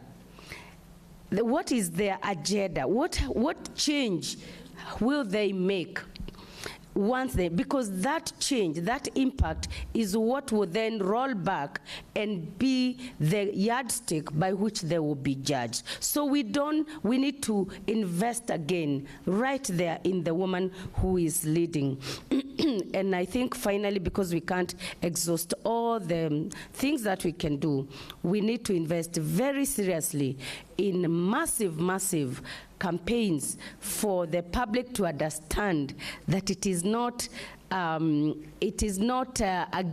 What is their agenda? What change will they make? Because that change, that impact is what will then roll back and be the yardstick by which they will be judged. So we need to invest again right there in the woman who is leading. And I think finally, because we can't exhaust all the things that we can do, we need to invest very seriously in massive, massive campaigns for the public to understand that it is not a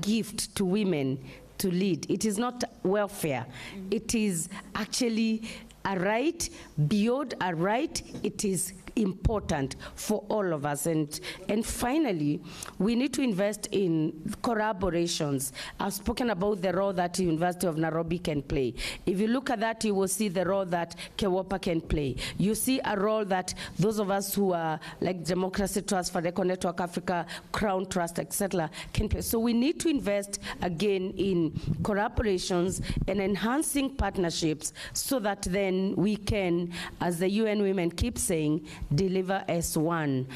gift to women to lead. It is not welfare. It is actually a right, beyond a right. It is important for all of us. And finally, we need to invest in collaborations. I've spoken about the role that the University of Nairobi can play. If you look at that, you will see the role that KEWOPA can play. You see a role that those of us who are like Democracy Trust, Fadeco Network Africa, Crowne Trust, etc., can play. So we need to invest again in collaborations and enhancing partnerships so that then we can, as the UN Women keep saying, deliver as one.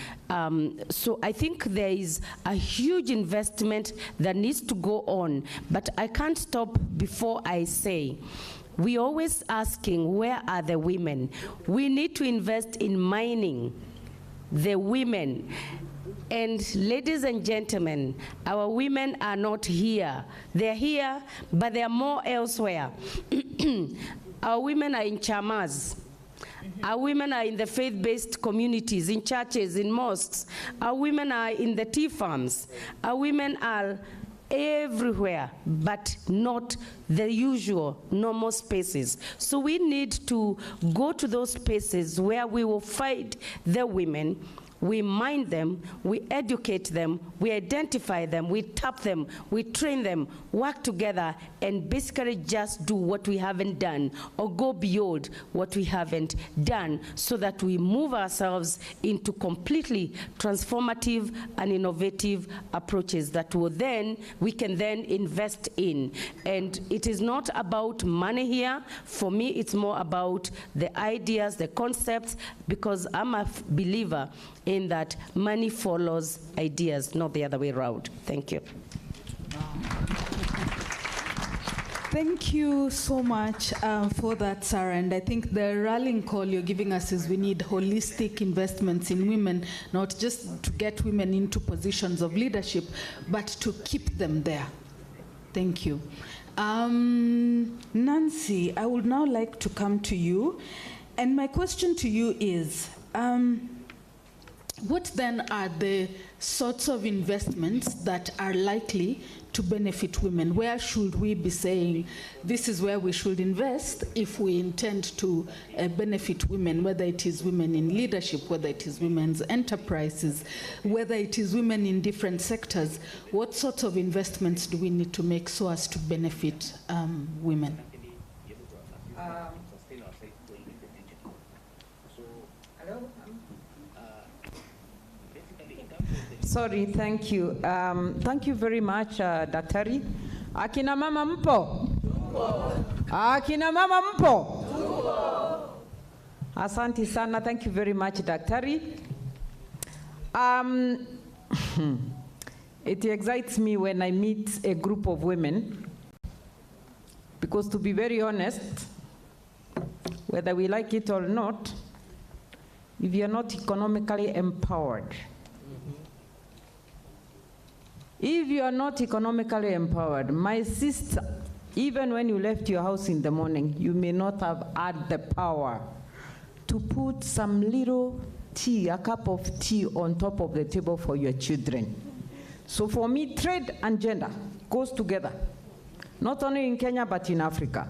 So I think there is a huge investment that needs to go on, but I can't stop before I say, we're always asking, where are the women? We need to invest in mining the women. And ladies and gentlemen, our women are not here. They're here, but they're more elsewhere. Our women are in chamas. Our women are in the faith-based communities, in churches, in mosques. Our women are in the tea farms. Our women are everywhere, but not the usual normal spaces. So we need to go to those spaces where we will find the women. We mind them, we educate them, we identify them, we tap them, we train them, work together, and basically just do what we haven't done or go beyond what we haven't done so that we move ourselves into completely transformative and innovative approaches that will then, we can then invest in. And it is not about money here. For me, it's more about the ideas, the concepts, because I'm a believer in that money follows ideas, not the other way around. Thank you. Thank you so much for that, Sarah. And I think the rallying call you're giving us is we need holistic investments in women, not just to get women into positions of leadership, but to keep them there. Thank you. Nancy, I would now like to come to you. And my question to you is, what then are the sorts of investments that are likely to benefit women? Where should we be saying this is where we should invest if we intend to benefit women, whether it is women in leadership, whether it is women's enterprises, whether it is women in different sectors? What sorts of investments do we need to make so as to benefit women? Sorry, thank you. Thank you very much, Daktari. Akina mama mpo? Akina mama mpo? Asante sana. Thank you very much, Daktari. It excites me when I meet a group of women, because to be very honest, whether we like it or not, if you're not economically empowered, if you are not economically empowered, my sister, even when you left your house in the morning, you may not have had the power to put some little tea, a cup of tea on top of the table for your children. So for me, trade and gender goes together, not only in Kenya, but in Africa.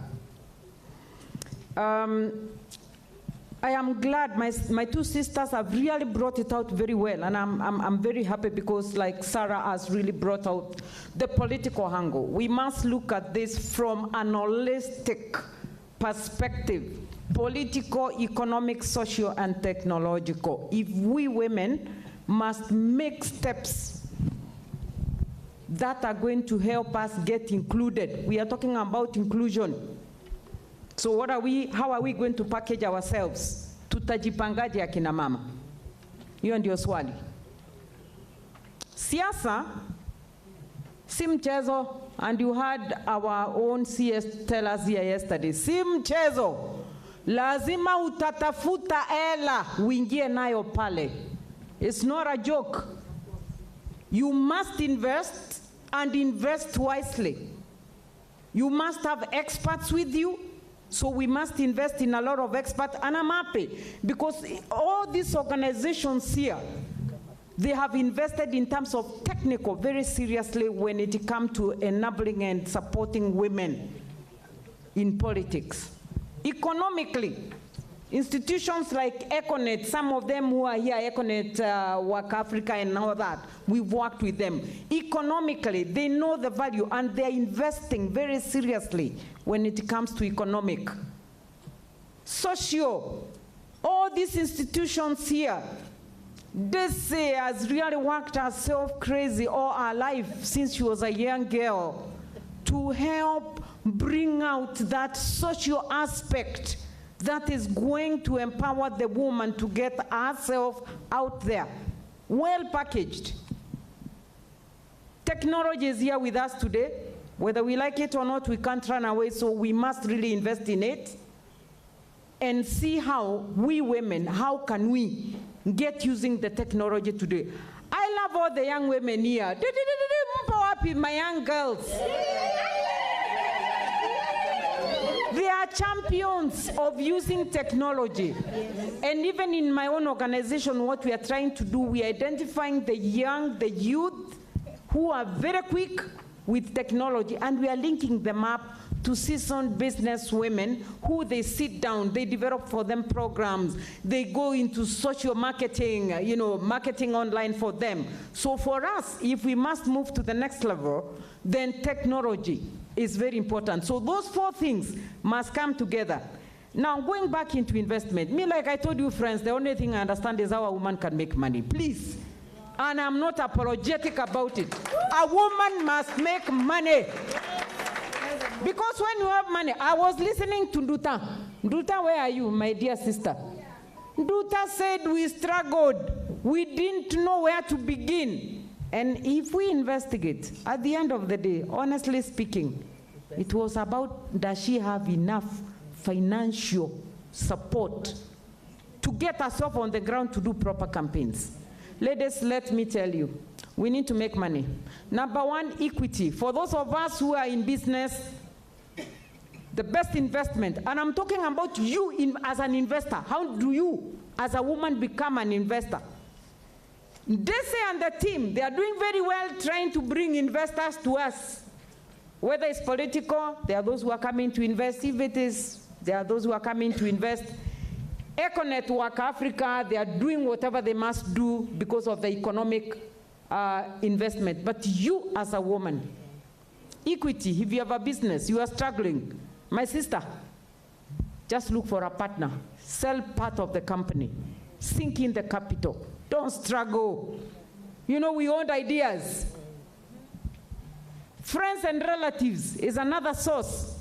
I I am glad my two sisters have really brought it out very well, and I'm very happy because, like Sarah has really brought out the political angle. We must look at this from an holistic perspective, political, economic, social, and technological. If we women must make steps that are going to help us get included. We are talking about inclusion. So how are we going to package ourselves? Tutajipangaje akina mama? Hiyo ndio swali. Siasa si mchezo, and you had our own CS tell us here yesterday. Si mchezo. Lazima utatafuta hela uingie nayo pale. It's not a joke. You must invest and invest wisely. You must have experts with you. So we must invest in a lot of experts, and I'm happy because all these organizations here, they have invested in terms of technical very seriously when it comes to enabling and supporting women in politics. Economically, institutions like Econet, some of them who are here, Econet, Work Africa and all that, we've worked with them. Economically, they know the value and they're investing very seriously when it comes to economic. Socio, all these institutions here, this has really worked herself crazy all her life since she was a young girl to help bring out that social aspect that is going to empower the woman to get herself out there, well packaged. Technology is here with us today. Whether we like it or not, we can't run away, so we must really invest in it and see how we women, how can we get using the technology today. I love all the young women here. My young girls. They are champions of using technology. And even in my own organization, what we are trying to do, we are identifying the young, the youth, who are very quick with technology, and we are linking them up to seasoned business women who they sit down, they develop for them programs, they go into social marketing, marketing online for them. So for us, if we must move to the next level, then technology is very important. So those four things must come together. Now, going back into investment, me, like I told you, friends, the only thing I understand is how a woman can make money. Please. And I'm not apologetic about it. A woman must make money. Because when you have money, I was listening to Nduta. Nduta, where are you, my dear sister? Nduta said we struggled. We didn't know where to begin. And if we investigate, at the end of the day, honestly speaking, it was about, does she have enough financial support to get herself on the ground to do proper campaigns? Ladies, let me tell you, we need to make money. Number one, equity. For those of us who are in business, the best investment, and I'm talking about you as an investor. How do you, as a woman, become an investor? Desi and the team, they are doing very well trying to bring investors to us. Whether it's political, there are those who are coming to invest. If it is, there are those who are coming to invest. Econet, Work Africa, they are doing whatever they must do because of the economic investment. But you as a woman, equity, if you have a business, you are struggling. My sister, just look for a partner. Sell part of the company. Sink in the capital. Don't struggle. We own ideas. Friends and relatives is another source.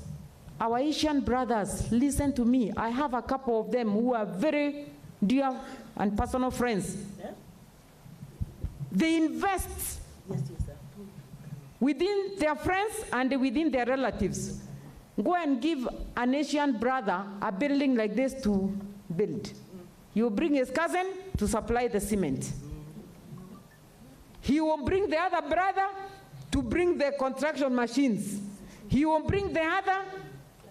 Our Asian brothers, listen to me. I have a couple of them who are very dear and personal friends. Yeah. They invest within their friends and within their relatives. Go and give an Asian brother a building like this to build. You bring his cousin to supply the cement. He will bring the other brother to bring the construction machines. He will bring the other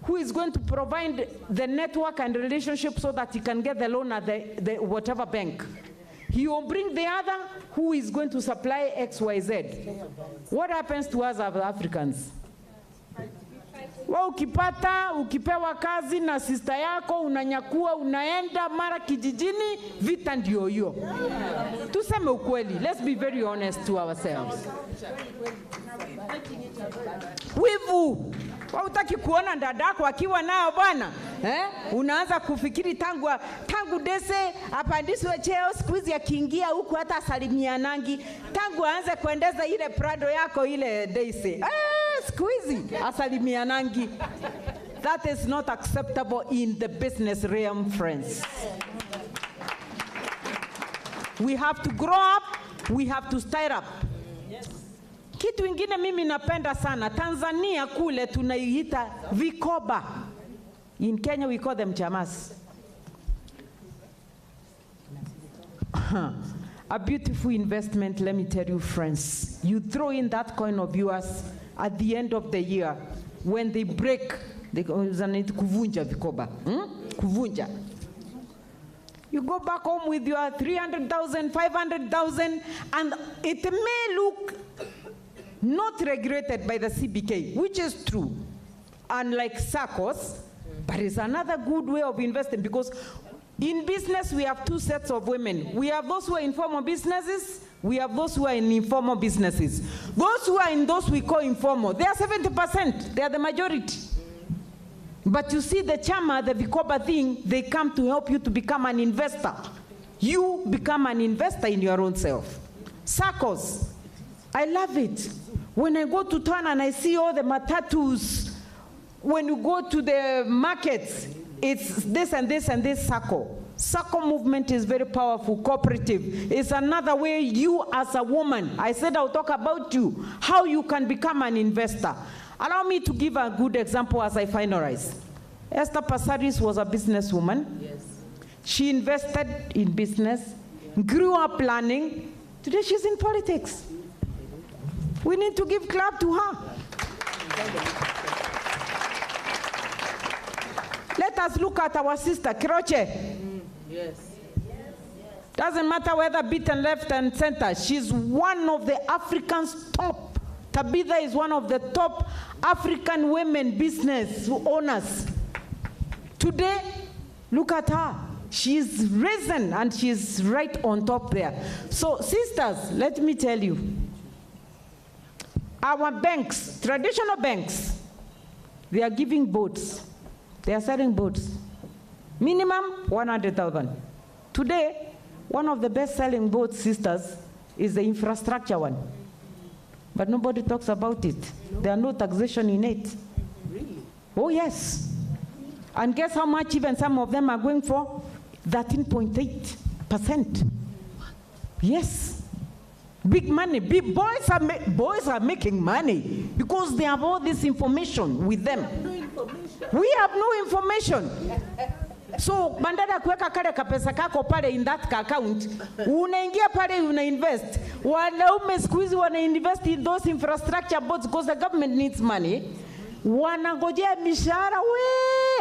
who is going to provide the network and relationship so that he can get the loan at the whatever bank. He will bring the other who is going to supply XYZ. What happens to us as Africans? Wa ukipewa kazi na sister yako, unanyakua, unaenda mara kijijini, vita ndio hiyo. Tuseme ukweli, let's be very honest to ourselves. Wivu. Hautaki kuona dadako akiwa nao bwana. Unaanza kufikiri tangu dese apandishwe cheo, siku hizi akiingia huku hata asalimianangi. Tangu aanze kuendeza ile Prado yako ile dese. Siku hizi asalimianangi. That is not acceptable in the business realm, friends. We have to grow up, we have to stir up. Kitu ingine mimi napenda sana, Tanzania kule tunaiita vikoba. In Kenya we call them chamas. A beautiful investment, let me tell you, friends. You throw in that coin of yours at the end of the year. When they break, they kuvunja vikoba. Kuvunja. You go back home with your 300,000, 500,000, and it may look not regulated by the CBK, which is true, unlike SACCOs, but it's another good way of investing, because in business we have two sets of women. We have those who are in formal businesses, we have those who are in informal businesses. Those who are in those we call informal, they are 70%, they are the majority. But you see the chama, the vikoba thing, they come to help you to become an investor. You become an investor in your own self. SACCOs, I love it. When I go to town and I see all the matatus, when you go to the markets, it's this and this and this SACCO. SACCO movement is very powerful, cooperative. It's another way you as a woman, I said I'll talk about you, how you can become an investor. Allow me to give a good example as I finalize. Esther Passaris was a businesswoman. Yes. She invested in business, grew up learning. Today she's in politics. We need to give clap to her. Let us look at our sister, Croce. Yes. Doesn't matter whether beaten left and center. She's one of the Africans' top. Tabitha is one of the top African women business owners. Today, look at her. She's risen and she's right on top there. So, sisters, let me tell you, our banks, traditional banks, they are giving boats. They are selling boats. Minimum 100,000. Today, one of the best-selling boats, sisters, is the infrastructure one. But nobody talks about it. There are no taxation in it. Really? Oh, yes. And guess how much even some of them are going for? 13.8%. Yes. Big money. Big boys are making money because they have all this information with them. We have no information. So, bandada kuweka kale kapesa kako pale in that account, unaingia pale unainvest. Wanaume siku hizi wanainvest in those infrastructure boards because the government needs money. Wanangojea mishahara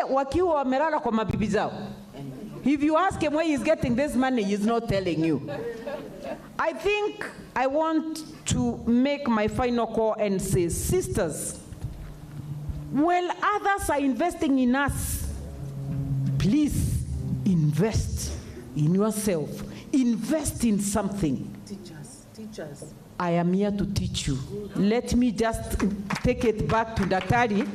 wakiwa wamelala kwa mabibi zao. If you ask him where he's getting this money, he's not telling you. I think I want to make my final call and say, sisters, while others are investing in us, please invest in yourself. Invest in something. Teach us. I am here to teach you. Let me just take it back to Daktari.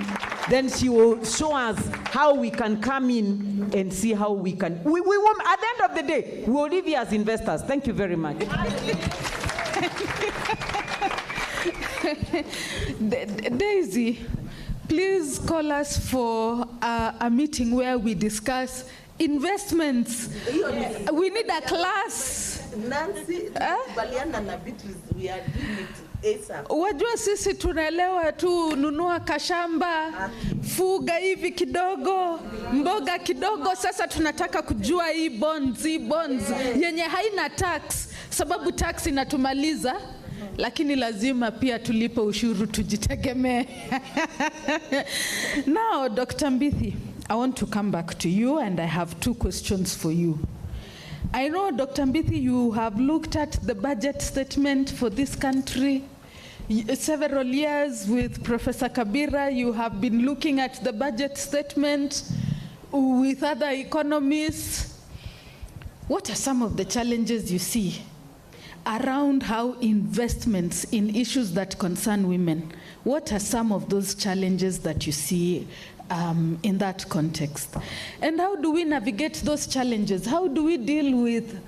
Then she will show us how we can come in and see how we can. We will, at the end of the day, we will live here as investors. Thank you very much. Daisy, please call us for a meeting where we discuss investments. Yes. We need a class. Nancy, Baliana na Beatrice, we are doing it ASAP. Wajua sisi tunaelewa tu nunua kashamba, fuga hivi kidogo, mboga kidogo. Sasa tunataka kujua hii bonds yenye haina tax, sababu tax inatumaliza. Lakini lazima pia tulipe ushuru tujitegemee. Now, Dr. Mbithi, I want to come back to you and I have two questions for you. I know, Dr. Mbithi, you have looked at the budget statement for this country. several years with Professor Kabira, you have been looking at the budget statement with other economists. What are some of the challenges you see around how investments in issues that concern women? What are some of those challenges that you see in that context? And how do we navigate those challenges? How do we deal with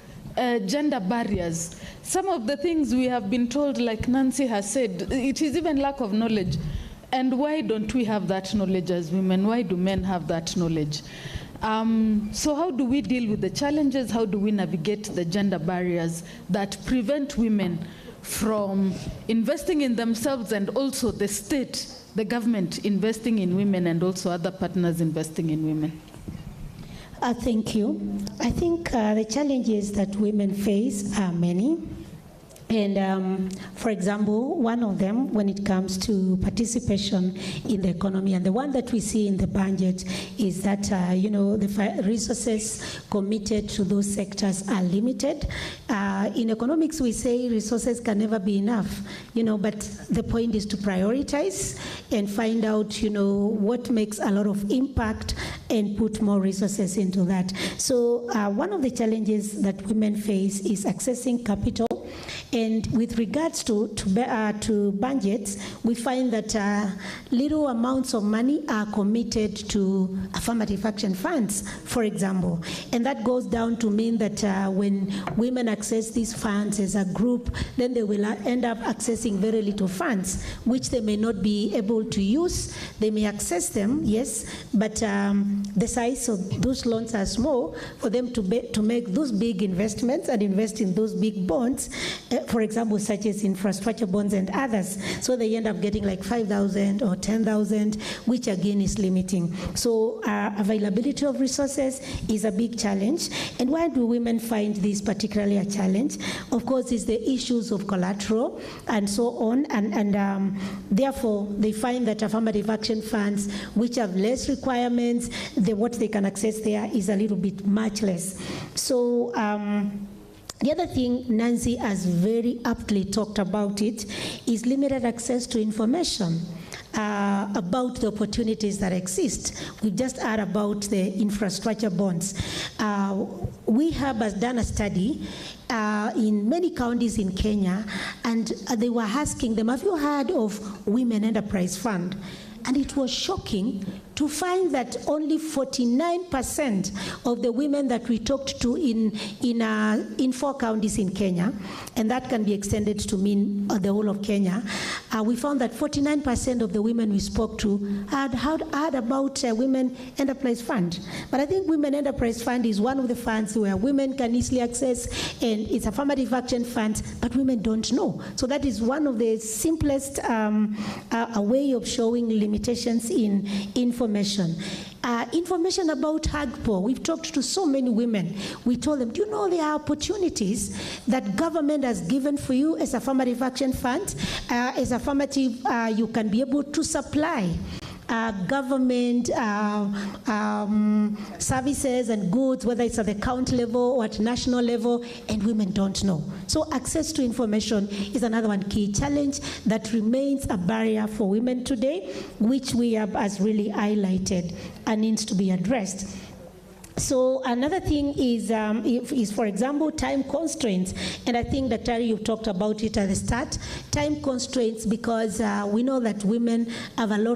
gender barriers? Some of the things we have been told, like Nancy has said, it is even lack of knowledge. And why don't we have that knowledge as women? Why do men have that knowledge? So how do we deal with the challenges? How do we navigate the gender barriers that prevent women from investing in themselves, and also the state, the government investing in women, and also other partners investing in women? Thank you. I think the challenges that women face are many. And for example, one of them, when it comes to participation in the economy, and the one that we see in the budget, is that the resources committed to those sectors are limited. In economics, we say resources can never be enough, but the point is to prioritize and find out, what makes a lot of impact and put more resources into that. So one of the challenges that women face is accessing capital. And with regards to budgets, we find that little amounts of money are committed to affirmative action funds, for example. And that goes down to mean that when women access these funds as a group, then they will end up accessing very little funds, which they may not be able to use. They may access them, yes, but the size of those loans are small for them to make those big investments and invest in those big bonds, for example, such as infrastructure bonds and others. So they end up getting like 5,000 or 10,000, which again is limiting. So availability of resources is a big challenge. And why do women find this particularly a challenge? Of course, it's the issues of collateral and so on. And therefore, they find that affirmative action funds, which have less requirements, what they can access there is a little bit much less. So the other thing, Nancy has very aptly talked about it, is limited access to information about the opportunities that exist. We've just heard about the infrastructure bonds. WeHub has done a study in many counties in Kenya, and they were asking them, have you heard of Women Enterprise Fund? And it was shocking to find that only 49% of the women that we talked to in 4 counties in Kenya, and that can be extended to mean the whole of Kenya, we found that 49% of the women we spoke to had heard about Women Enterprise Fund. But I think Women Enterprise Fund is one of the funds where women can easily access, and it's affirmative action funds, but women don't know. So that is one of the simplest a way of showing limitations in information. Information about HAGPO. We've talked to so many women. We told them, do you know there are opportunities that government has given for you as affirmative action funds? As affirmative, you can be able to supply government services and goods, whether it's at the county level or at national level, and women don't know. So access to information is another one key challenge that remains a barrier for women today, which we have as really highlighted and needs to be addressed. So another thing is, for example, time constraints. And I think, Dr. Ari, you've talked about it at the start. Time constraints, because we know that women have a lot